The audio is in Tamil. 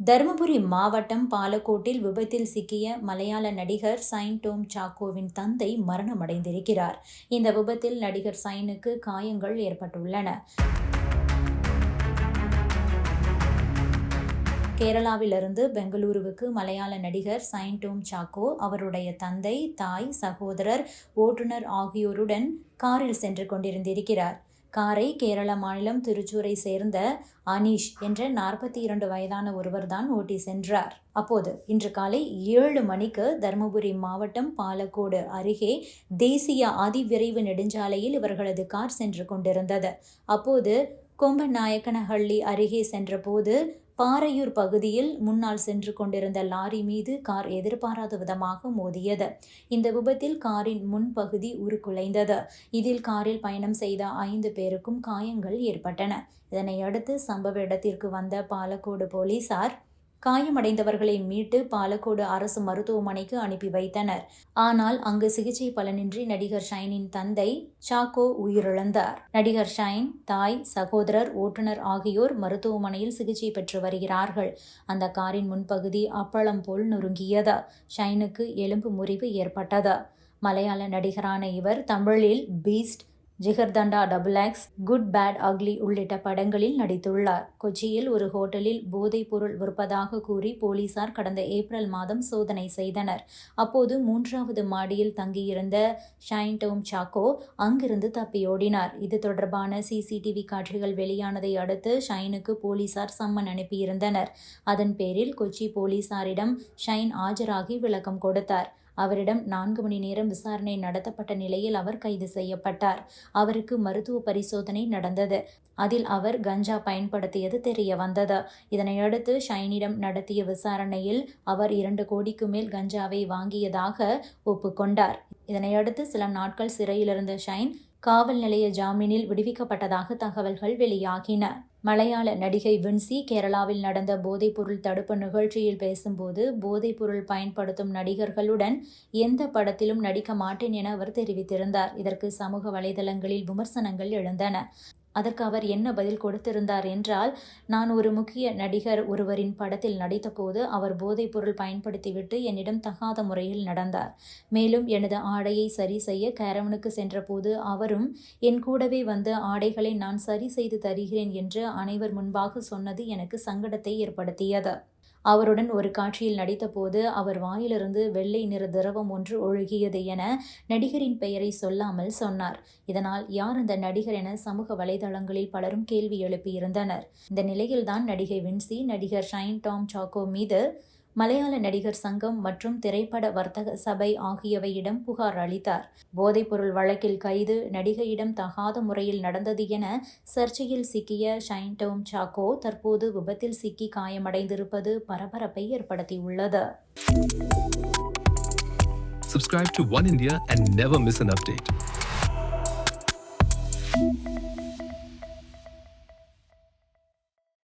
தருமபுரி மாவட்டம் பாலக்கோட்டில் விபத்தில் சிக்கிய மலையாள நடிகர் சைன் டோம் சாக்கோவின் தந்தை மரணமடைந்திருக்கிறார். இந்த விபத்தில் நடிகர் சைனுக்கு காயங்கள் ஏற்பட்டுள்ளன. கேரளாவிலிருந்து பெங்களூருவுக்கு மலையாள நடிகர் சைன் டோம் சாக்கோ அவருடைய தந்தை, தாய், சகோதரர், ஓட்டுநர் ஆகியோருடன் காரில் சென்று கொண்டிருந்திருக்கிறார். காரை கேரள மாநிலம் திருச்சூரை சேர்ந்த அனீஷ் என்ற 42 வயதான ஒருவர்தான் ஓட்டி சென்றார். அப்போது இன்று காலை 7 மணிக்கு தருமபுரி மாவட்டம் பாலக்கோடு அருகே தேசிய அதிவிரைவு நெடுஞ்சாலையில் இவர்களது கார் சென்று கொண்டிருந்தது. அப்போது கொம்பநாயக்கனஹள்ளி அருகே சென்றபோது பாறையூர் பகுதியில் முன்னால் சென்று கொண்டிருந்த லாரி மீது கார் எதிர்பாராத விதமாக மோதியது. இந்த விபத்தில் காரின் முன்பகுதி உருக்குலைந்தது. இதில் காரில் பயணம் செய்த 5 பேருக்கும் காயங்கள் ஏற்பட்டன. இதனையடுத்து சம்பவ இடத்திற்கு வந்த பாலக்கோடு போலீசார் காயமடைந்தவர்களை மீட்டு பாலக்கோடு அரசு மருத்துவமனைக்கு அனுப்பி வைத்தனர். ஆனால் அங்கு சிகிச்சை பலனின்றி நடிகர் ஷைனின் தந்தை சாக்கோ உயிரிழந்தார். நடிகர் ஷைன், தாய், சகோதரர், ஓட்டுநர் ஆகியோர் மருத்துவமனையில் சிகிச்சை பெற்று வருகிறார்கள். அந்த காரின் முன்பகுதி அப்பளம் போல் நொறுங்கியது. ஷைனுக்கு எலும்பு முறிவு ஏற்பட்டது. மலையாள நடிகரான இவர் தமிழில் Beast, Jigarthanda, XX, Good Bad Ugly உள்ளிட்ட படங்களில் நடித்துள்ளார். கொச்சியில் ஒரு ஹோட்டலில் போதைப் பொருள் விற்பதாக கூறி போலீசார் கடந்த ஏப்ரல் மாதம் சோதனை செய்தனர். அப்போது 3வது மாடியில் தங்கியிருந்த ஷைன் டோம் சாக்கோ அங்கிருந்து தப்பியோடினார். இது தொடர்பான CCTV காட்சிகள் வெளியானதை அடுத்து ஷைனுக்கு போலீசார் சம்மன் அனுப்பியிருந்தனர். அதன் பேரில் கொச்சி போலீசாரிடம் ஷைன் ஆஜராகி விளக்கம் கொடுத்தார். அவரிடம் 4 மணி நேரம் விசாரணை நடத்தப்பட்ட நிலையில் அவர் கைது செய்யப்பட்டார். அவருக்கு மருத்துவ பரிசோதனை நடந்தது. அதில் அவர் கஞ்சா பயன்படுத்தியது தெரிய வந்தது. இதனையடுத்து ஷைனிடம் நடத்திய விசாரணையில் அவர் 2 கோடிக்கு மேல் கஞ்சாவை வாங்கியதாக ஒப்புக்கொண்டார். இதனையடுத்து சில நாட்கள் சிறையில் இருந்த ஷைன் காவல் நிலைய ஜாமீனில் விடுவிக்கப்பட்டதாக தகவல்கள் வெளியாகின. மலையாள நடிகை வின்சி கேரளாவில் நடந்த போதைப்பொருள் தடுப்பு நிகழ்ச்சியில் பேசும்போது போதைப்பொருள் பயன்படுத்தும் நடிகர்களுடன் எந்த படத்திலும் நடிக்க மாட்டேன் என அவர் தெரிவித்திருந்தார். இதற்கு சமூக வலைதளங்களில் விமர்சனங்கள் எழுந்தன. அதற்கு அவர் என்ன பதில் கொடுத்திருந்தார் என்றால், நான் ஒரு முக்கிய நடிகர் ஒருவரின் படத்தில் நடித்தபோது அவர் போதைப்பொருள் பயன்படுத்திவிட்டு என்னிடம் தகாத முறையில் நடந்தார். மேலும் எனது ஆடையை சரி செய்ய கேரவனுக்கு சென்றபோது அவரும் என் கூடவே வந்து ஆடைகளை நான் சரி செய்து தருகிறேன் என்று அனைவர் முன்பாக சொன்னது எனக்கு சங்கடத்தை ஏற்படுத்தியது. அவருடன் ஒரு காட்சியில் நடித்தபோது அவர் வாயிலிருந்து வெள்ளை நிற திரவம் ஒன்று ஒழுகியது என நடிகரின் பெயரை சொல்லாமல் சொன்னார். இதனால் யார் அந்த நடிகர் என சமூக வலைதளங்களில் பலரும் கேள்வி எழுப்பியிருந்தனர். இந்த நிலையில்தான் நடிகை வின்சி நடிகர் ஷைன் டோம் சாக்கோ மீது மலையாள நடிகர் சங்கம் மற்றும் திரைப்பட வர்த்தக சபை ஆகியவையிடம் புகார் அளித்தார். போதைப்பொருள் வழக்கில் கைது, நடிகையிடம் தகாத முறையில் நடந்தது என சர்ச்சையில் சிக்கிய ஷைன் டோம் சாக்கோ தற்போது விபத்தில் சிக்கி காயமடைந்திருப்பது பரபரப்பை ஏற்படுத்தியுள்ளது. Subscribe to One India and never miss an update.